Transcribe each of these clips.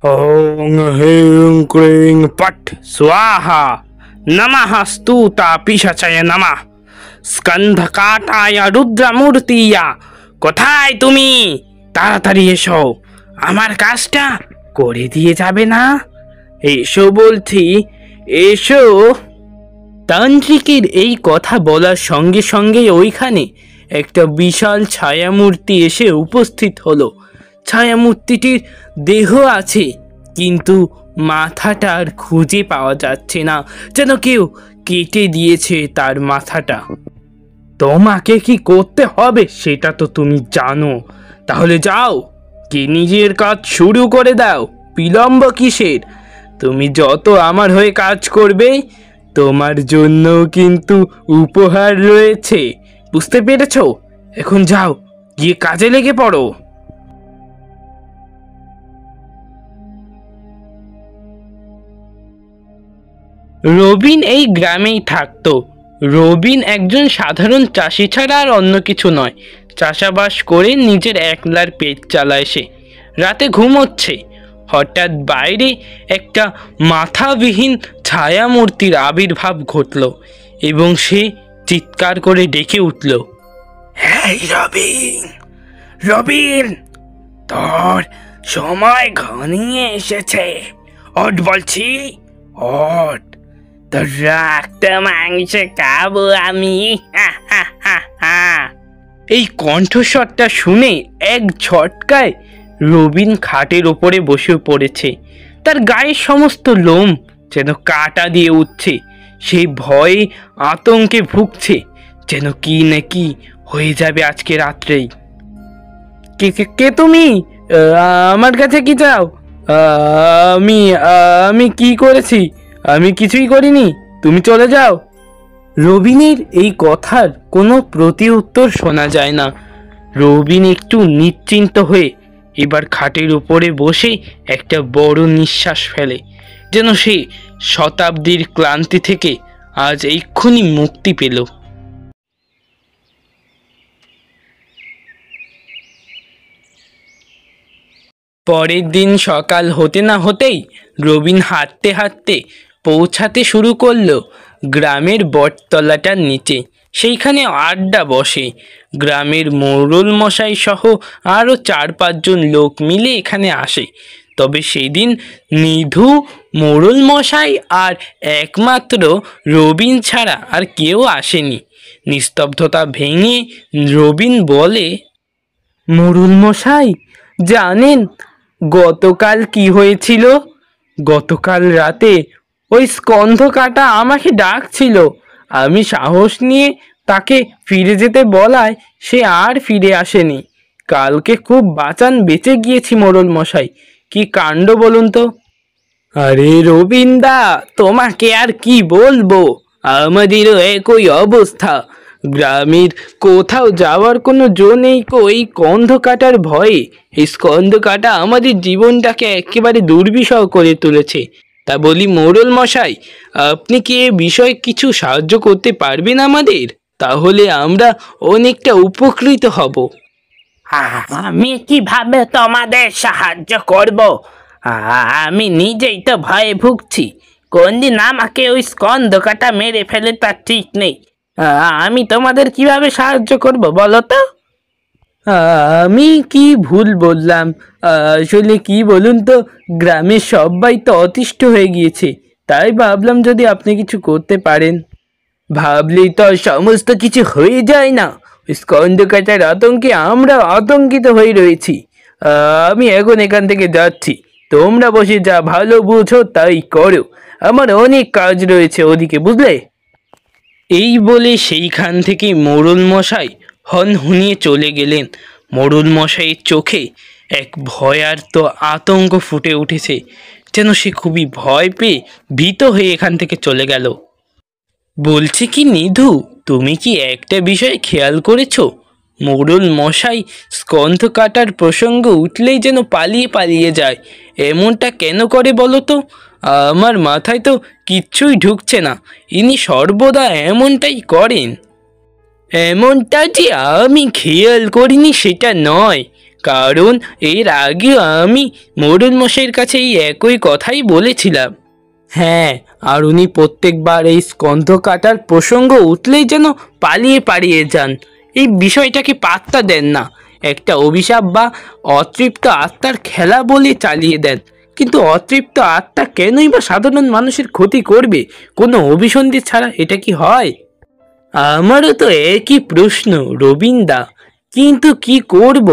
ওং হ্রিং ক্রিং পট স্বাহা নমঃ স্তুতা পিশাচায় নমঃ স্কন্ধকাটায় রুদ্রমূর্তিয়া। কোথায় তুমি? তাড়াতাড়ি এসো, আমার কাজটা করে দিয়ে যাবে না? এসো বলছি, এসো। তান্ত্রিকের এই কথা বলার সঙ্গে সঙ্গে ওইখানে একটা বিশাল ছায়ামূর্তি এসে উপস্থিত হলো। ছায়ামূর্তিটির দেহ আছে, কিন্তু মাথাটা আর খুঁজে পাওয়া যাচ্ছে না, যেন কেউ কেটে দিয়েছে তার মাথাটা। তোমাকে কি করতে হবে সেটা তো তুমি জানো, তাহলে যাও, কি নিজের কাজ শুরু করে দাও, বিলম্ব কিসের? তুমি যত আমার হয়ে কাজ করবে, তোমার জন্য কিন্তু উপহার রয়েছে, বুঝতে পেরেছো? এখন যাও, গিয়ে কাজে লেগে পড়ো। রবিন এই গ্রামেই থাকতো। রবিন একজন সাধারণ চাষি ছাড়া আর অন্য কিছু নয়। চাষাবাস করে নিজের একলার পেট চালায় সে। রাতে ঘুমোচ্ছে, হঠাৎ বাইরে একটা মাথাবিহীন ছায়ামূর্তির আবির্ভাব ঘটল এবং সে চিৎকার করে ডেকে উঠল, হ্যাঁ রবিন, রবিন, তোর সময় ঘনিয়ে এসেছে, ওঠ বলছি, ওঠ, তোর রক্ত মাংস খাবো আমি। এই কণ্ঠস্বরটা শুনে এক ঝটকায় রবিন খাটের ওপরে বসে পড়েছে। তার গায়ের সমস্ত লোম যেন কাটা দিয়ে উঠছে। সেই ভয়ে আতঙ্কে ভুগছে, যেন কি না কি হয়ে যাবে আজকে রাত্রেই। কে কে কে তুমি? আমার কাছে কি চাও? আমি আমি কি করেছি? আমি কিছুই করিনি, তুমি চলে যাও। রবিনের এই কথার কোনো প্রতি উত্তর শোনা যায় না। রবিন একটু নিশ্চিন্ত হয়ে এবার খাটের উপরে বসে একটা বড় নিঃশ্বাস ফেলে, যেন সে শতাব্দীর ক্লান্তি থেকে আজ এক্ষুনি মুক্তি পেল। পরের দিন সকাল হতে না হতেই রবিন হাঁটতে হাঁটতে পৌঁছাতে শুরু করলো গ্রামের বটতলাটার নিচে। সেইখানে আড্ডা বসে। গ্রামের মোড়ল মশাই সহ আরও 4-5 জন লোক মিলে এখানে আসে। তবে সেদিন নিধু, মোড়ল মশাই আর একমাত্র রবিন ছাড়া আর কেউ আসেনি। নিস্তব্ধতা ভেঙে রবিন বলে, মোড়ল মশাই, জানেন গতকাল কি হয়েছিল? গতকাল রাতে ওই স্কন্ধকাটা আমাকে ডাকছিল। আমি সাহস নিয়ে তাকে ফিরে যেতে বলায় সে আর ফিরে আসেনি। কালকে খুব বাঁচান বেঁচে গিয়েছি মোড়ল মশাই, কি কাণ্ড বলুন তো। আরে রবিন্দা, তোমাকে আর কি বলবো, আমাদেরও একই অবস্থা। গ্রামের কোথাও যাওয়ার কোনো জো নেই এই স্কন্ধ কাটার ভয়ে। এই স্কন্ধ কাটা আমাদের জীবনটাকে একেবারে দুর্বিষহ করে তুলেছে। তা বলি মোড়ল মশাই, আপনি কি এ বিষয়ে কিছু সাহায্য করতে পারবেন আমাদের? তাহলে আমরা অনেকটা উপকৃত হব। আমি কিভাবে তোমাদের সাহায্য করব? আমি নিজেই তো ভয়ে ভুগছি। কোনদিন আমাকে ওই স্কন্ধকাটা মেরে ফেলে তার ঠিক নেই। আমি তোমাদের কিভাবে সাহায্য করব বলো তো? আমি কি ভুল বললাম? আসলে কি বলুন তো, গ্রামের সবাই তো অতিষ্ঠ হয়ে গিয়েছে, তাই ভাবলাম যদি আপনি কিছু করতে পারেন। ভাবলেই তো সমস্ত কিছু হয়ে যায় না। স্কন্ধকাটার আতঙ্কে আমরা আতঙ্কিত হয়ে রয়েছি। আমি এখন এখান থেকে যাচ্ছি, তোমরা বসে যা ভালো বুঝো তাই করো। আমার অনেক কাজ রয়েছে ওদিকে, বুঝলে? এই বলে সেইখান থেকে মোড়ল মশাই হনহনিয়ে চলে গেলেন। মোড়ল মশাইয়ের চোখে এক ভয়ার্ত আতঙ্ক ফুটে উঠেছে, যেন সে খুবই ভয় পেয়ে ভীত হয়ে এখান থেকে চলে গেল। বলছি কি নিধু, তুমি কি একটা বিষয় খেয়াল করেছো? মোড়ল মশাই স্কন্ধ কাটার প্রসঙ্গ উঠলেই যেন পালিয়ে পালিয়ে যায়। এমনটা কেন করে বলো তো? আমার মাথায় তো কিচ্ছুই ঢুকছে না। ইনি সর্বদা এমনটাই করেন। এমনটা যে আমি খেয়াল করিনি সেটা নয়, কারণ এর আগে আমি মোড়ল মশাইয়ের কাছে এই একই কথাই বলেছিলাম। হ্যাঁ, আর উনি প্রত্যেকবার এই স্কন্ধ কাটার প্রসঙ্গ উঠলেই যেন পালিয়ে পালিয়ে যান, এই বিষয়টাকে পাত্তা দেন না। একটা অভিশাপ বা অতৃপ্ত আত্মার খেলা বলে চালিয়ে দেন। কিন্তু অতৃপ্ত আত্মা কেনই বা সাধারণ মানুষের ক্ষতি করবে কোনো অভিসন্ধি ছাড়া? এটা কি হয়? আমারও তো একই প্রশ্ন রবিনদা, কিন্তু কি করব,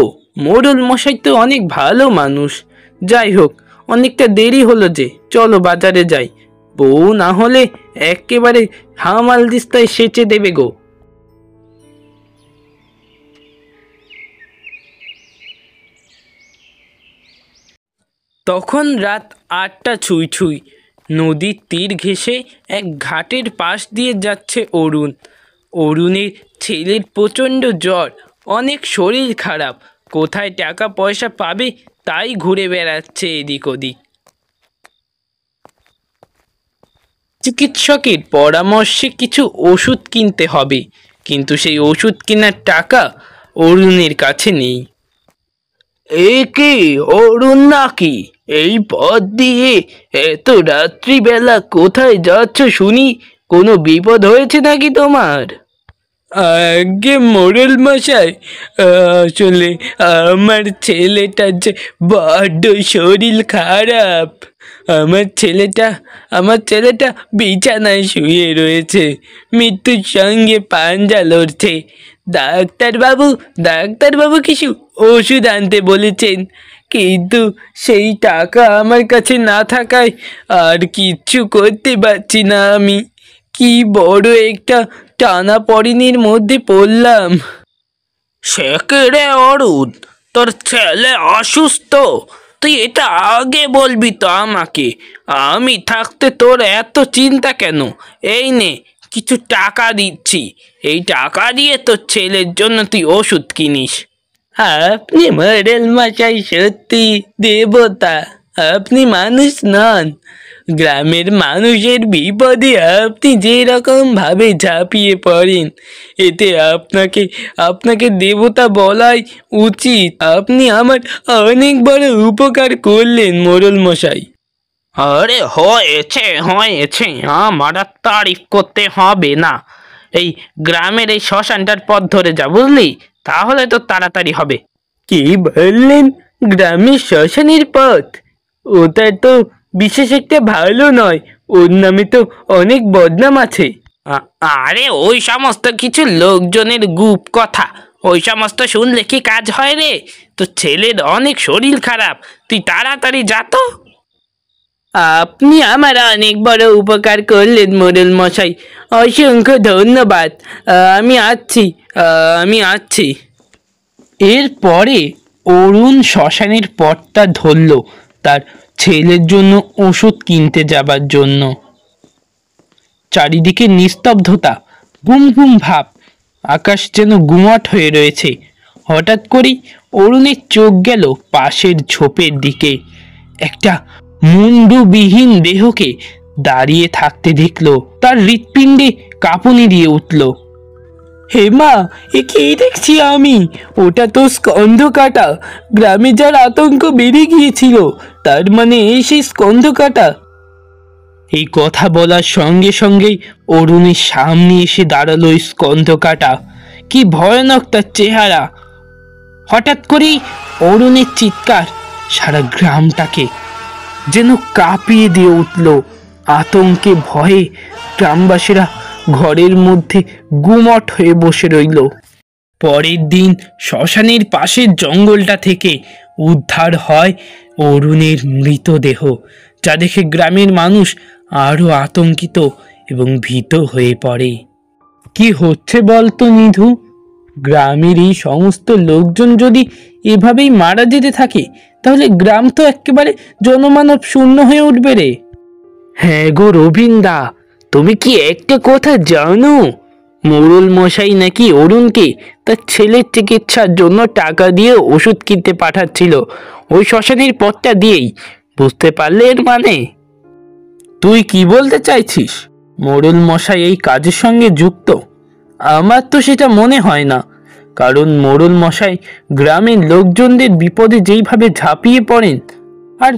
মোড়ল মশাই তো অনেক ভালো মানুষ। যাই হোক, অনেকটা দেরি হলো, যে চলো বাজারে যাই, বউ না হলে একেবারে হামাল দিস্তায় সেচে দেবে গো। তখন রাত 8টা ছুঁই ছুঁই। নদীর তীর ঘেঁষে এক ঘাটের পাশ দিয়ে যাচ্ছে অরুণ। অরুণের ছেলের প্রচণ্ড জ্বর, অনেক শরীর খারাপ, কোথায় টাকা পয়সা পাবে তাই ঘুরে বেড়াচ্ছে এদিক ওদিক। চিকিৎসকের পরামর্শে কিছু ওষুধ কিনতে হবে, কিন্তু সেই ওষুধ কেনার টাকা অরুণের কাছে নেই। এ কি অরুণ নাকি? এই পথ দিয়ে এত রাত্রিবেলা কোথায় যাচ্ছ শুনি? কোনো বিপদ হয়েছে নাকি তোমার? আগে মোড়ল মশাই, আসলে আমার ছেলেটার যে বড্ড শরীর খারাপ। আমার ছেলেটা বিছানায় শুয়ে রয়েছে, মৃত্যুর সঙ্গে পাঞ্জা লড়ছে। ডাক্তারবাবু কিছু ওষুধ আনতে বলেছেন, কিন্তু সেই টাকা আমার কাছে না থাকায় আর কিচ্ছু করতে পারছি না আমি। কি বড় একটা টানাপড়েনের মধ্যে পড়লাম। সে কে রে অরুণ, তোর ছেলে অসুস্থ? তুই এটা আগে বলবি তো আমাকে, আমি থাকতে তোর এত চিন্তা কেন? এই নে, কিছু টাকা দিচ্ছি, এই টাকা দিয়ে তোর ছেলের জন্য তুই ওষুধ কিনিস। আপনি মোড়ল মশাই সত্যি দেবতা, আপনি মানুষ নন। গ্রামের মানুষের বিপদে আপনি যেরকম ভাবে ঝাঁপিয়ে পড়েন, এতে আপনাকে দেবতা বলাই উচিত। আপনি আমার অনেক বড় উপকার করলেন মোড়ল মশাই। আরে হয়েছে, আমার আর তারিফ করতে হবে না। এই গ্রামের এই শ্মশানটার পথ ধরে যা, বুঝলি? তাহলে তো তাড়াতাড়ি হবে। কি বললেন? গ্রামের শ্মশানের পথ? ওটা তো বিশেষ একটা ভালো নয়, ওর নামে তো অনেক বদনাম আছে। আরে ওই সমস্ত কিছু লোকজনের গুপ কথা, ওই সমস্ত শুনলে কি কাজ হয় রে? তো ছেলের অনেক শরীর খারাপ, তুই তাড়াতাড়ি যা তো। আপনি আমার অনেক বড় উপকার করলেন মোড়ল মশাই, অসংখ্য ধন্যবাদ। আমি আসছি। এরপরে অরুণ শ্মশানের পথটা ধরল তার ছেলের জন্য ওষুধ কিনতে যাবার জন্য। চারিদিকে নিস্তব্ধতা, গুম গুম ভাব, আকাশ যেন গুমাট হয়ে রয়েছে। হঠাৎ করেই অরুণের চোখ গেল পাশের ঝোপের দিকে। একটা মুন্ডুবিহীন দেহকে দাঁড়িয়ে থাকতে দেখল। তার হৃৎপিণ্ডে কাঁপুনি দিয়ে উঠল। হেমা, এ কি দেখছি আমি? ওটা তো স্কন্ধ কাটা। গ্রামে যার আতঙ্ক বেড়ে গিয়েছিল, তার মানে এই সেই স্কন্ধ কাটা। এই কথা বলার সঙ্গে সঙ্গেই অরুণের সামনে এসে দাঁড়ালো ওই স্কন্ধ কাটা। কি ভয়ানক তার চেহারা! হঠাৎ করেই অরুণের চিৎকার সারা গ্রামটাকে যেন কাঁপিয়ে দিয়ে উঠল। আতঙ্কে ভয়ে গ্রামবাসীরা ঘরের মধ্যে গুমট হয়ে বসে রইল। পরের দিন শ্মশানের পাশের জঙ্গলটা থেকে উদ্ধার হয় অরুণের মৃতদেহ, যা দেখে গ্রামের মানুষ আরো আতঙ্কিত এবং ভীত হয়ে পড়ে। কি হচ্ছে বলতো নিধু? গ্রামের এই সমস্ত লোকজন যদি এভাবেই মারা যেতে থাকে, তাহলে গ্রাম তো একেবারে জনমানব শূন্য হয়ে উঠবে রে। হ্যাঁ গো রবিনদা, তুমি কি একটা কথা জানো? মোড়ল মশাই নাকি অরুণকে তার ছেলের চিকিৎসার জন্য টাকা দিয়ে ওষুধ কিনতে পাঠাচ্ছিল, ওই শ্মশানের পথটা দিয়েই। বুঝতে পারলে এর মানে? তুই কি বলতে চাইছিস? মোড়ল মশাই এই কাজের সঙ্গে যুক্ত? আমার তো সেটা মনে হয় না। কারণ মোড়ল মশাই গ্রামের লোকজনদের বিপদে যেইভাবে ঝাঁপিয়ে পড়েন, আর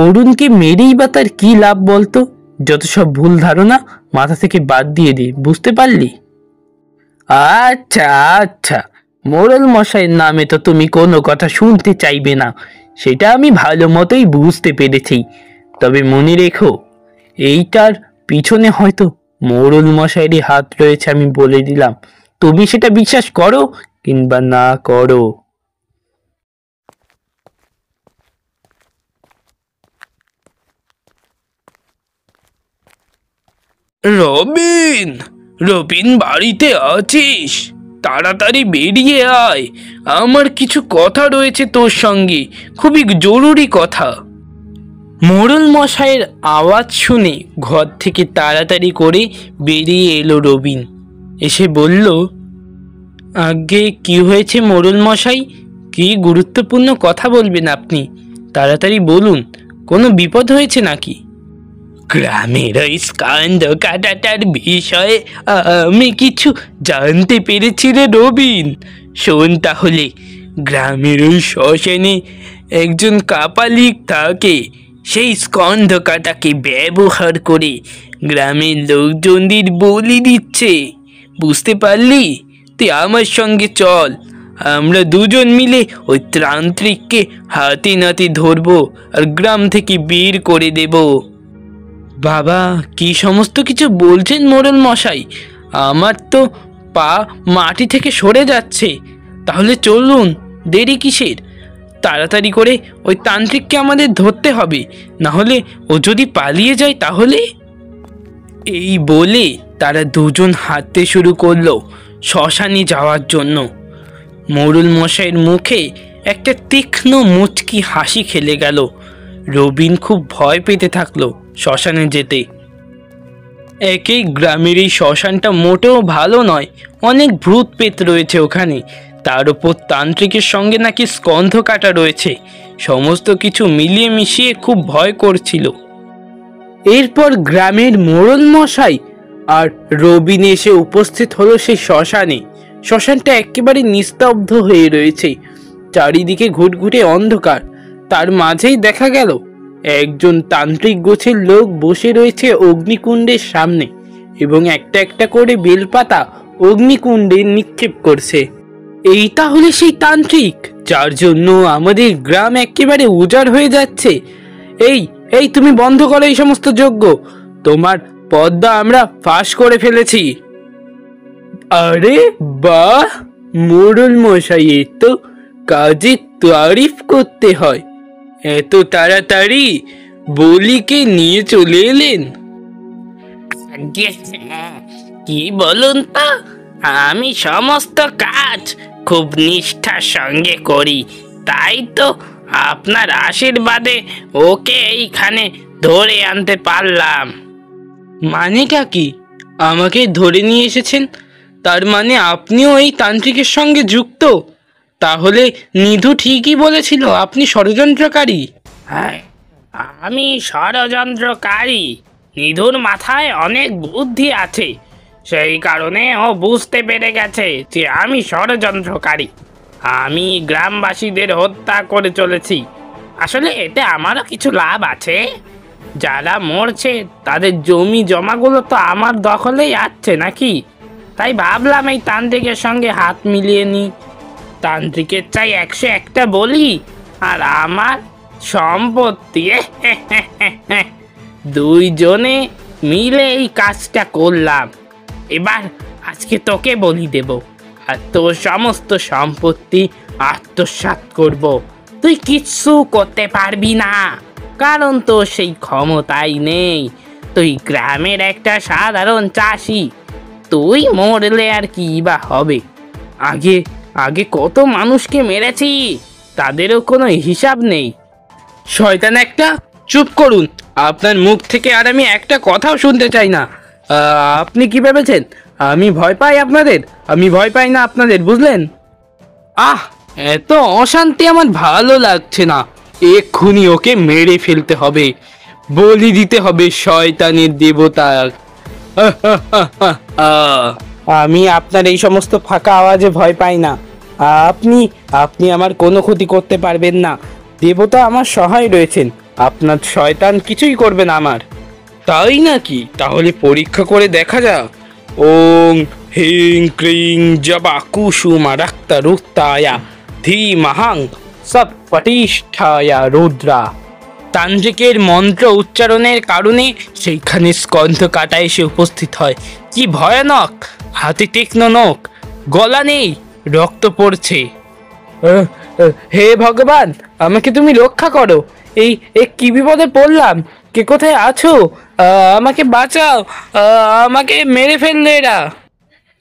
অরুণকে মেরেই বা তার কি লাভ বলতো? যত সব ভুল ধারণা মাথা থেকে বাদ দিয়ে দে, বুঝতে পারলি? আচ্ছা আচ্ছা, মোড়ল মশাইয়ের নামে তো তুমি কোনো কথা শুনতে চাইবে না, সেটা আমি ভালো মতোই বুঝতে পেরেছি। তবে মনে রেখো, এইটার পিছনে হয়তো মোড়ল মশাইয়েরই হাত রয়েছে, আমি বলে দিলাম। তুমি সেটা বিশ্বাস করো কিংবা না করো। রবিন, রবিন বাড়িতে আছিস? তাড়াতাড়ি বেরিয়ে আয়, আমার কিছু কথা রয়েছে তোর সঙ্গে, খুবই জরুরি কথা। মোড়ল মশাইয়ের আওয়াজ শুনে ঘর থেকে তাড়াতাড়ি করে বেরিয়ে এলো রবিন। এসে বলল, আগে কি হয়েছে মোড়ল মশাই? কি গুরুত্বপূর্ণ কথা বলবেন আপনি? তাড়াতাড়ি বলুন, কোনো বিপদ হয়েছে নাকি? গ্রামের ওই স্কন্ধ কাটাটার বিষয়ে আমি কিছু জানতে পেরেছি রে রবিন। শোন তাহলে, গ্রামের ওই শ্মশানে একজন কাপালিক থাকে, সেই স্কন্ধ কাটাকে ব্যবহার করে গ্রামের লোকজনদের বলি দিচ্ছে। বুঝতে পারলি? তুই আমার সঙ্গে চল, আমরা দুজন মিলে ওই তান্ত্রিককে হাতে নাতে ধরবো আর গ্রাম থেকে বের করে দেব। বাবা, কি সমস্ত কিছু বলছেন মোড়ল মশাই? আমার তো পা মাটি থেকে সরে যাচ্ছে। তাহলে চলুন, দেরি কিসের? তাড়াতাড়ি করে ওই তান্ত্রিককে আমাদের ধরতে হবে, না হলে ও যদি পালিয়ে যায় তাহলে। এই বলে তারা দুজন হাঁটতে শুরু করলো শ্মশানে যাওয়ার জন্য। মোড়ল মশাইয়ের মুখে একটা তীক্ষ্ণ মুচকি হাসি খেলে গেল। রবিন খুব ভয় পেতে থাকলো শ্মশানে যেতে। একেই গ্রামের এই শ্মশানটা মোটেও ভালো নয়, অনেক ভূত পেত রয়েছে ওখানে, তার উপর তান্ত্রিকের সঙ্গে নাকি স্কন্ধ কাটা রয়েছে। সমস্ত কিছু মিলিয়ে মিশিয়ে খুব ভয় করছিল। এরপর গ্রামের মোড়ল মশাই আর রবিন এসে উপস্থিত হলো সেই শ্মশানে। শ্মশানটা একেবারে নিস্তব্ধ হয়ে রয়েছে, চারিদিকে ঘুটঘুটে অন্ধকার। তার মাঝেই দেখা গেল একজন তান্ত্রিক গোছের লোক বসে রয়েছে অগ্নিকুণ্ডের সামনে এবং একটা একটা করে বেলপাতা অগ্নিকুণ্ডে নিক্ষেপ করছে। এই তাহলে সেই তান্ত্রিক যার জন্য আমাদের গ্রাম একেবারে উজাড় হয়ে যাচ্ছে। এই এই তুমি বন্ধ করো এই সমস্ত যজ্ঞ, তোমার পর্দা আমরা ফাঁস করে ফেলেছি। আরে বাহ, মোড়ল মশাই তো কাজে তারিফ করতে হয়। এত তাড়াতাড়ি বলিকে নিয়ে চলে এলেন? কি বলুন তো, আমি সমস্ত কাজ খুব নিষ্ঠার সঙ্গে করি, তাই তো আপনার আশীর্বাদে ওকে এইখানে ধরে আনতে পারলাম। মানেটা কি? আমাকে ধরে নিয়ে এসেছেন, তার মানে আপনিও এই তান্ত্রিকের সঙ্গে যুক্ত? তাহলে নিধু ঠিকই বলেছিল, আপনি ষড়যন্ত্রকারী। হ্যাঁ, আমি ষড়যন্ত্রকারী। নিধুর মাথায় অনেক বুদ্ধি আছে, সেই কারণে ও বুঝতে পেরে গেছে যে আমি ষড়যন্ত্রকারী। আমি গ্রামবাসীদের হত্যা করে চলেছি। আসলে এতে আমারও কিছু লাভ আছে। যারা মরছে তাদের জমি জমাগুলো তো আমার দখলেই আসছে নাকি, তাই ভাবলাম এই তান্ত্রিকের সঙ্গে হাত মিলিয়ে নিই। তান্ত্রিকের চাই 101টা বলি আর আমার সম্পত্তি। দুইজনে মিলে এই কাজটা করলাম। এবার আজকে তোকে বলি দেব আর তোর সমস্ত সম্পত্তি আত্মসাৎ করব। তুই কিচ্ছু করতে পারবি না, কারণ তোর সেই ক্ষমতাই নেই। তুই গ্রামের একটা সাধারণ চাষি, তুই মরলে আর কি বা হবে? আগে আগে কত মানুষকে মেরেছি, তাদেরও কোনো হিসাব নেই। শয়তান একটা, চুপ করুন। আপনার মুখ থেকে আর আমি একটা কথাও শুনতে চাই না। আপনি কি ভেবেছেন আমি ভয় পাই আপনাদের? আমি ভয় পাই না আপনাদের, বুঝলেন? এত অশান্তি আমার ভালো লাগছে না। এক্ষুনি ওকে মেরে ফেলতে হবে, বলি দিতে হবে শয়তানের দেবতা। আমি আপনার এই সমস্ত ফাঁকা আওয়াজে ভয় পাই না। আপনি আপনি আমার কোনো ক্ষতি করতে পারবেন না। দেবতা আমার সহায় রয়েছেন, আপনার শয়তান কিছুই করবে না আমার। তাই নাকি? তাহলে পরীক্ষা করে দেখা যাক। ওং হিং ক্রিং জবা কুসুমা রক্ত রুক্তায়া ধীমহাং সব পটিষ্ঠায়া রুদ্রা। তান্ত্রিকের মন্ত্র উচ্চারণের কারণে সেইখানে স্কন্ধ কাটা এসে উপস্থিত হয়। কি ভয়ানক! হাতে তীক্ষ্ণ নখ, গলা নেই, রক্ত পড়ছে। হে ভগবান, আমাকে তুমি রক্ষা করো। এই কি বিপদে পড়লাম! কে কোথায় আছো? আমাকে বাঁচাও, আমাকে মেরে ফেললে এরা।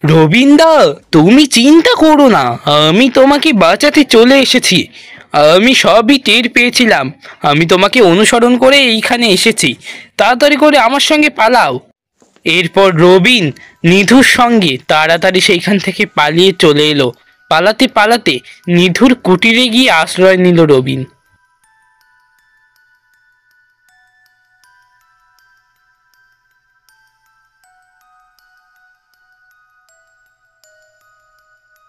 রবীন্দা, তুমি চিন্তা করো না, আমি তোমাকে বাঁচাতে চলে এসেছি। আমি সবই টের পেয়েছিলাম, আমি তোমাকে অনুসরণ করে এইখানে এসেছি। তাড়াতাড়ি করে আমার সঙ্গে পালাও। এরপর রবিন নিধুর সঙ্গে তাড়াতাড়ি সেইখান থেকে পালিয়ে চলে এলো। পালাতে পালাতে নিধুর কুটিরে গিয়ে আশ্রয় নিল রবিন।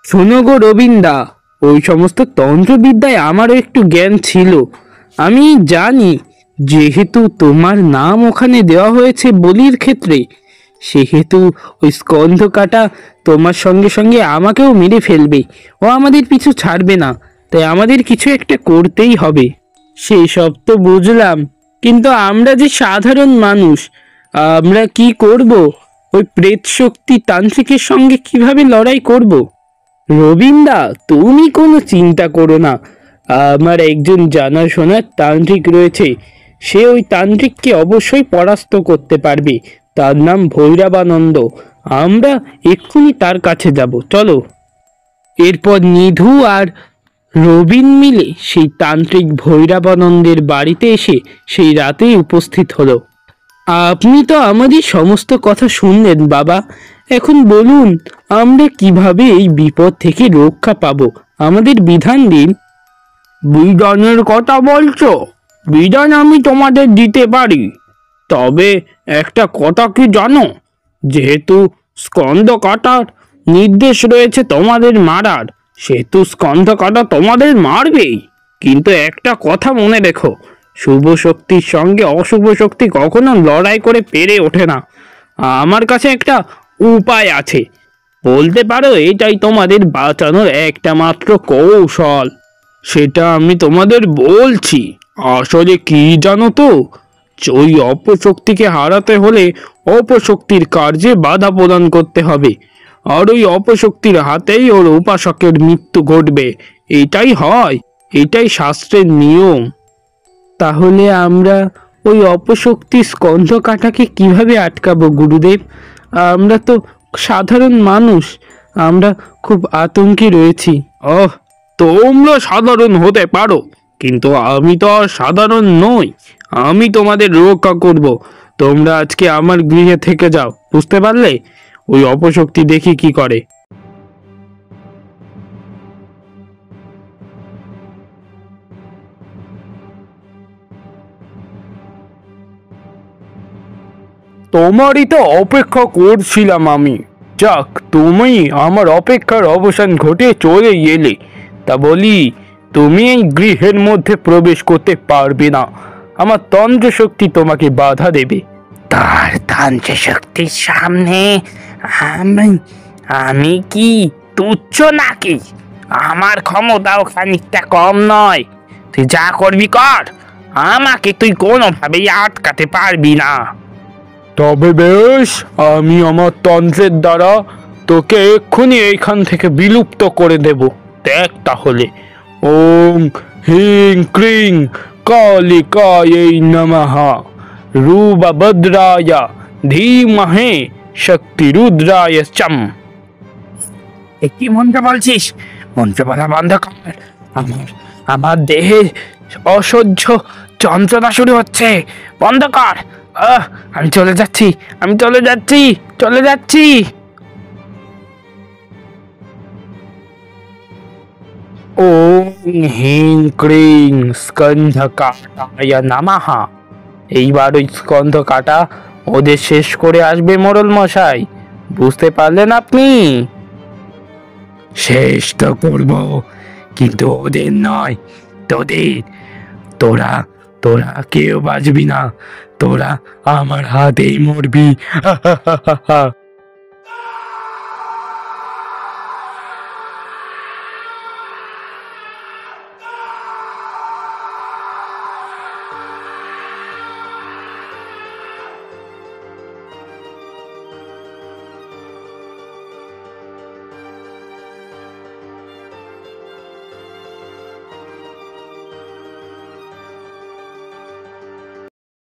শোনো গো রবিন্দা, ওই সমস্ত তন্ত্রবিদ্যায় আমারও একটু জ্ঞান ছিল। আমি জানি, যেহেতু তোমার নাম ওখানে দেওয়া হয়েছে বলির ক্ষেত্রে, সেহেতু ওই স্কন্ধ কাটা তোমার সঙ্গে সঙ্গে আমাকেও মেরে ফেলবে। ও আমাদের পিছু ছাড়বে না, তাই আমাদের কিছু একটা করতেই হবে। সেই সব তো বুঝলাম, কিন্তু আমরা যে সাধারণ মানুষ, আমরা কি করব? ওই প্রেত শক্তি তান্ত্রিকের সঙ্গে কিভাবে লড়াই করব? রবিন্দা, তুমি কোনো চিন্তা করো না। আমার একজন জানাশোনার তান্ত্রিক রয়েছে, সে ওই তান্ত্রিককে অবশ্যই পরাস্ত করতে পারবে। তার নাম ভৈরবানন্দ। আমরা এক্ষুনি তার কাছে যাব, চলো। এরপর নিধু আর রবিন মিলে সেই তান্ত্রিক ভৈরবানন্দের বাড়িতে এসে সেই রাতেই উপস্থিত হলো। আপনি তো আমাদের সমস্ত কথা শুনলেন বাবা। এখন বলুন, আমরা কিভাবে এই বিপদ থেকে রক্ষা পাবো? আমাদের বিধান দিন। বিধানের কথা বলছো? বিধান আমি তোমাদের দিতে পারি, তবে একটা কথা কি জানো? যেহেতু স্কন্ধ কাটার নির্দেশ রয়েছে তোমাদের মারার, সেহেতু স্কন্ধ কাটা তোমাদের মারবেই। কিন্তু একটা কথা মনে রেখো, শুভ শক্তির সঙ্গে অশুভ শক্তি কখনো লড়াই করে পেরে ওঠে না। আমার কাছে একটা উপায় আছে, বলতে পারো এটাই তোমাদের বাঁচানোর একটা মাত্র কৌশল। সেটা আমি তোমাদের বলছি। আসলে কি জানো তো, ওই অপশক্তিকে হারাতে হলে অপশক্তির কার্যে বাধা প্রদান করতে হবে, আর ওই অপশক্তির হাতেই ওর উপাসকের মৃত্যু ঘটবে। এটাই হয়, এটাই শাস্ত্রের নিয়ম। তাহলে আমরা ওই অপশক্তি স্কন্ধ কাটাকে কিভাবে আটকাবো গুরুদেব? আমরা তো সাধারণ মানুষ, আমরা খুব আতঙ্কে রয়েছি। ওহ, তোমরা সাধারণ হতে পারো, কিন্তু আমি তো আর সাধারণ নই। আমি তোমাদের রক্ষা করব। তোমরা আজকে আমার গৃহে থেকে যাও, বুঝতে পারলে? ওই অপশক্তি দেখি কি করে। তোমারই তো অপেক্ষা করছিলাম আমি। যাক, তুমি আমার অপেক্ষার অবসান ঘটিয়ে চলে এলে। তা বলি, তুমি এই গৃহের মধ্যে প্রবেশ করতে পারবে না, আমার তন্ত্র শক্তি তোমাকে বাধা দেবে। তার তন্ত্র শক্তির সামনে আমি আমি কি তুচ্ছ নাকি? আমার ক্ষমতাও খানিকটা কম নয়। তুই যা করবি কর, আমাকে তুই কোনোভাবেই আটকাতে পারবি না। তবে বেশ, আমি আমার তন্ত্রের দ্বারা তোকে এক্ষুনি এইখান থেকে বিলুপ্ত করে দেব। দেখ তাহলে। ওং হিং ক্রিং কালিকায় নমঃ রূপভদ্রায় ধীমহে শক্তি রুদ্রায় চম। কি মন্ত্র বলছিস? মন্ত্র বলা বন্ধ কর। আমার আমার দেহে অসহ্য যন্ত্রণা শুরু হচ্ছে, বন্ধ কর। আমি চলে যাচ্ছি, আমি চলে যাচ্ছি, চলে যাচ্ছি। ওং হিং ক্রিং স্কন্ধ কাটায় নমঃ। এইবার ওই স্কন্ধ কাটা ওদের শেষ করে আসবে মোড়ল মশাই, বুঝতে পারলেন আপনি? শেষ তো করব, কিন্তু ওদের নয়, তোদের। তোরা তোরা কেউ বাঁচবি না, তোরা আমার হাতেই মরবি।